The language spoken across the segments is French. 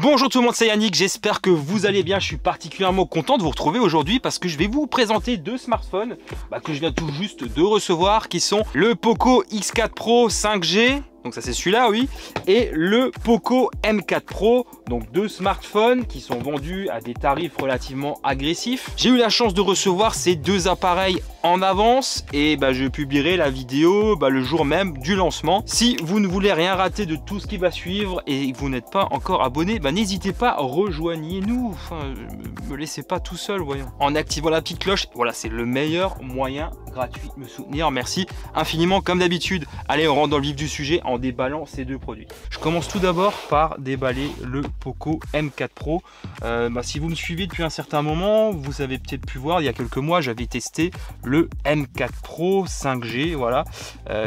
Bonjour tout le monde, c'est Yannick, j'espère que vous allez bien. Je suis particulièrement content de vous retrouver aujourd'hui parce que je vais vous présenter deux smartphones que je viens tout juste de recevoir, qui sont le Poco X4 Pro 5G, donc ça c'est celui-là, oui, et le Poco M4 Pro, donc deux smartphones qui sont vendus à des tarifs relativement agressifs. J'ai eu la chance de recevoir ces deux appareils en avance et je publierai la vidéo le jour même du lancement. Si vous ne voulez rien rater de tout ce qui va suivre et que vous n'êtes pas encore abonné, n'hésitez pas, rejoignez-nous, me laissez pas tout seul, voyons. En activant la petite cloche, voilà, c'est le meilleur moyen gratuit de me soutenir. Merci infiniment comme d'habitude. Allez, on rentre dans le vif du sujet en déballant ces deux produits. Je commence tout d'abord par déballer le Poco M4 Pro. Si vous me suivez depuis un certain moment, vous avez peut-être pu voir, il y a quelques mois, j'avais testé le M4 Pro 5G, voilà,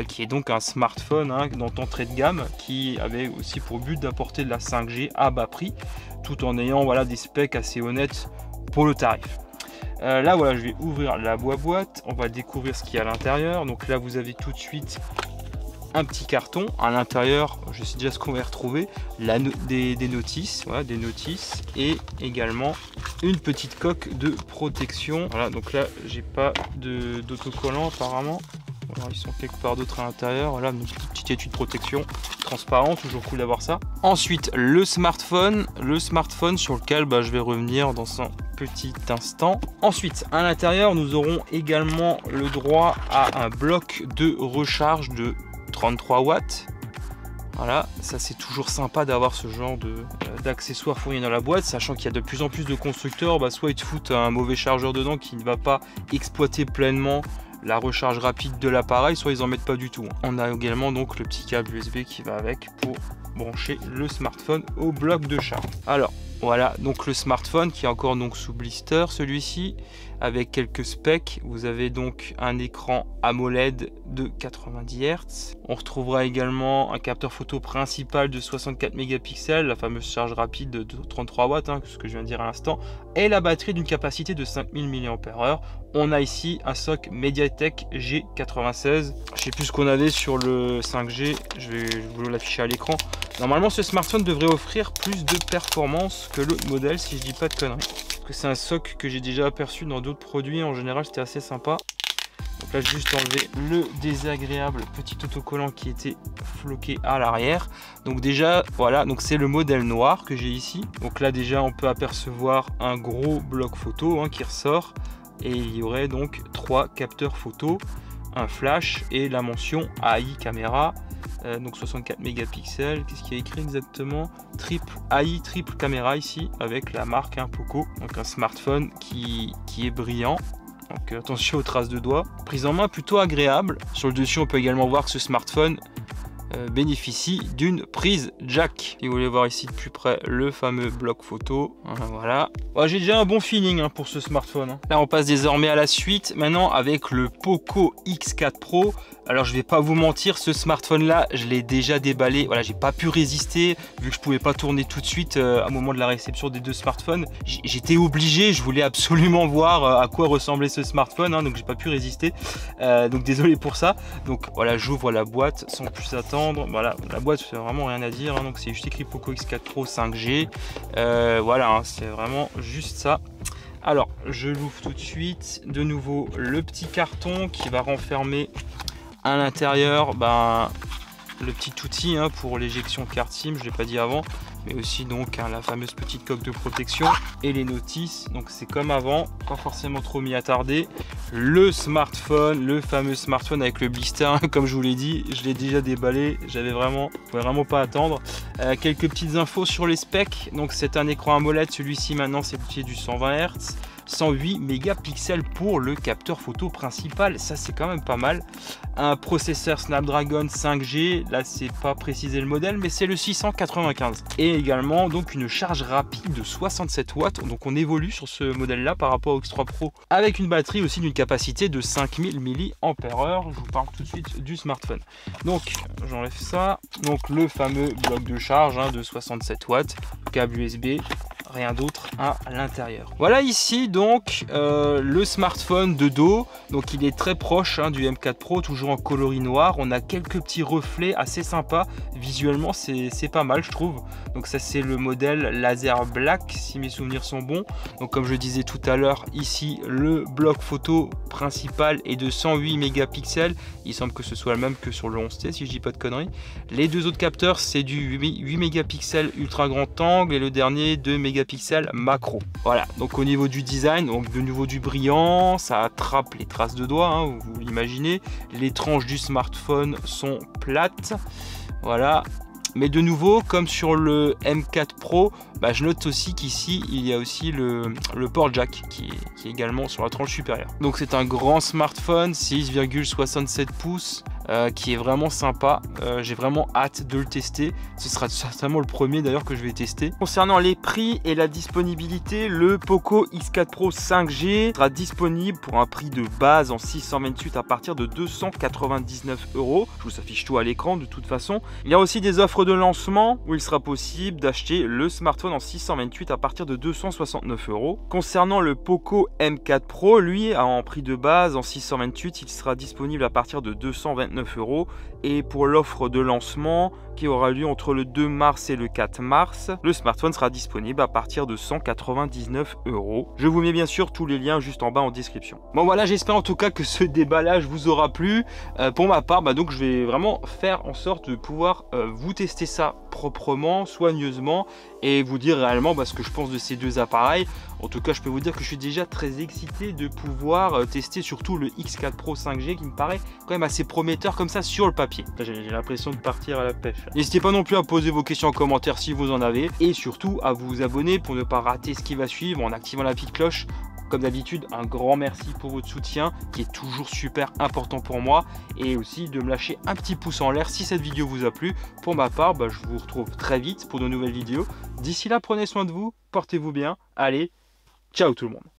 qui est donc un smartphone d'entrée de gamme qui avait aussi pour but d'apporter de la 5G à bas prix, tout en ayant des specs assez honnêtes pour le tarif. Là voilà, je vais ouvrir la boîte, on va découvrir ce qu'il y a à l'intérieur. Donc là vous avez tout de suite un petit carton à l'intérieur, je sais déjà ce qu'on va y retrouver, des notices, voilà, des notices, et également une petite coque de protection. Voilà, donc là j'ai pas d'autocollant apparemment. Alors, ils sont quelque part d'autre à l'intérieur. Voilà, une petite étui de protection transparent, toujours cool d'avoir ça. Ensuite, le smartphone sur lequel je vais revenir dans un petit instant. Ensuite, à l'intérieur, nous aurons également le droit à un bloc de recharge de 33 watts. Voilà, ça c'est toujours sympa d'avoir ce genre d'accessoires fournis dans la boîte, sachant qu'il y a de plus en plus de constructeurs, soit ils te foutent un mauvais chargeur dedans qui ne va pas exploiter pleinement la recharge rapide de l'appareil, soit ils en mettent pas du tout. On a également donc le petit câble USB qui va avec pour brancher le smartphone au bloc de charge. Alors voilà, donc le smartphone qui est encore donc sous blister, celui-ci, avec quelques specs. Vous avez donc un écran AMOLED de 90 Hz. On retrouvera également un capteur photo principal de 64 mégapixels, la fameuse charge rapide de 33 watts, ce que je viens de dire à l'instant, et la batterie d'une capacité de 5000 mAh. On a ici un SoC MediaTek G96. Je sais plus ce qu'on avait sur le 5G, je vais vous l'afficher à l'écran. Normalement, ce smartphone devrait offrir plus de performance que le modèle, si je dis pas de conneries. Parce que c'est un SoC que j'ai déjà aperçu dans d'autres produits, en général c'était assez sympa. Donc là, juste enlever le désagréable petit autocollant qui était floqué à l'arrière. Donc déjà, voilà, donc c'est le modèle noir que j'ai ici. Donc là déjà, on peut apercevoir un gros bloc photo qui ressort. Et il y aurait donc 3 capteurs photo, un flash et la mention AI caméra. Donc 64 mégapixels, qu'est-ce qu'il y a écrit exactement? AI triple caméra ici, avec la marque Poco. Donc un smartphone qui est brillant. Donc attention aux traces de doigts. Prise en main plutôt agréable. Sur le dessus, on peut également voir que ce smartphone bénéficie d'une prise jack. Si vous voulez voir ici de plus près le fameux bloc photo, voilà. J'ai déjà un bon feeling pour ce smartphone. Là on passe désormais à la suite maintenant avec le Poco X4 Pro. Alors je vais pas vous mentir, ce smartphone là je l'ai déjà déballé, voilà, j'ai pas pu résister vu que je pouvais pas tourner tout de suite au moment de la réception des deux smartphones. J'étais obligé, je voulais absolument voir à quoi ressemblait ce smartphone, donc j'ai pas pu résister, donc désolé pour ça. Donc voilà, j'ouvre la boîte sans plus attendre. Voilà, la boîte c'est vraiment rien à dire, donc c'est juste écrit Poco X4 Pro 5G, voilà, c'est vraiment juste ça. Alors je l'ouvre tout de suite, de nouveau le petit carton qui va renfermer à l'intérieur le petit outil pour l'éjection de carte SIM, je ne l'ai pas dit avant, mais aussi donc la fameuse petite coque de protection et les notices. Donc c'est comme avant, pas forcément trop m'y attarder. Le smartphone, le fameux smartphone avec le blister, comme je vous l'ai dit, je l'ai déjà déballé, je pouvais vraiment pas attendre. Quelques petites infos sur les specs. Donc c'est un écran AMOLED, celui-ci maintenant c'est du 120 Hz. 108 mégapixels pour le capteur photo principal, ça c'est quand même pas mal. Un processeur Snapdragon 5G, là c'est pas précisé le modèle, mais c'est le 695. Et également donc une charge rapide de 67 watts, donc on évolue sur ce modèle là par rapport au X3 Pro, avec une batterie aussi d'une capacité de 5000 mAh. Je vous parle tout de suite du smartphone. Donc j'enlève ça, donc le fameux bloc de charge de 67 watts, câble USB. rien d'autre à l'intérieur. Voilà ici donc le smartphone de dos. Donc il est très proche du M4 Pro, toujours en coloris noir. On a quelques petits reflets assez sympas. Visuellement c'est pas mal je trouve. Donc ça c'est le modèle laser black si mes souvenirs sont bons. Donc comme je disais tout à l'heure, ici le bloc photo principal est de 108 mégapixels. Il semble que ce soit le même que sur le 11T si je dis pas de conneries. Les deux autres capteurs c'est du 8 mégapixels ultra grand angle et le dernier 2 mégapixels macro. Voilà, donc au niveau du design, donc de nouveau du brillant, ça attrape les traces de doigts, vous l'imaginez. Les tranches du smartphone sont plates. Voilà. Mais de nouveau, comme sur le M4 Pro, je note aussi qu'ici, il y a aussi le port jack qui est également sur la tranche supérieure. Donc c'est un grand smartphone, 6,67 pouces, qui est vraiment sympa. J'ai vraiment hâte de le tester. Ce sera certainement le premier d'ailleurs que je vais tester. Concernant les prix et la disponibilité, le Poco X4 Pro 5G sera disponible pour un prix de base en 628 à partir de 299 €. Je vous affiche tout à l'écran de toute façon. Il y a aussi des offres de lancement où il sera possible d'acheter le smartphone en 628 à partir de 269 €. Concernant le Poco M4 Pro, lui, en prix de base en 628, il sera disponible à partir de 229 €. Et pour l'offre de lancement qui aura lieu entre le 2 mars et le 4 mars, le smartphone sera disponible à partir de 199 €. Je vous mets bien sûr tous les liens juste en bas en description. Bon voilà, j'espère en tout cas que ce déballage vous aura plu. Pour ma part, donc je vais vraiment faire en sorte de pouvoir vous tester ça proprement, soigneusement et vous dire réellement ce que je pense de ces deux appareils. En tout cas, je peux vous dire que je suis déjà très excité de pouvoir tester surtout le X4 Pro 5G qui me paraît quand même assez prometteur comme ça sur le papier. J'ai l'impression de partir à la pêche. N'hésitez pas non plus à poser vos questions en commentaire si vous en avez et surtout à vous abonner pour ne pas rater ce qui va suivre en activant la petite cloche. Comme d'habitude, un grand merci pour votre soutien qui est toujours super important pour moi et aussi de me lâcher un petit pouce en l'air si cette vidéo vous a plu. Pour ma part, je vous retrouve très vite pour de nouvelles vidéos. D'ici là, prenez soin de vous, portez-vous bien. Allez, ciao tout le monde.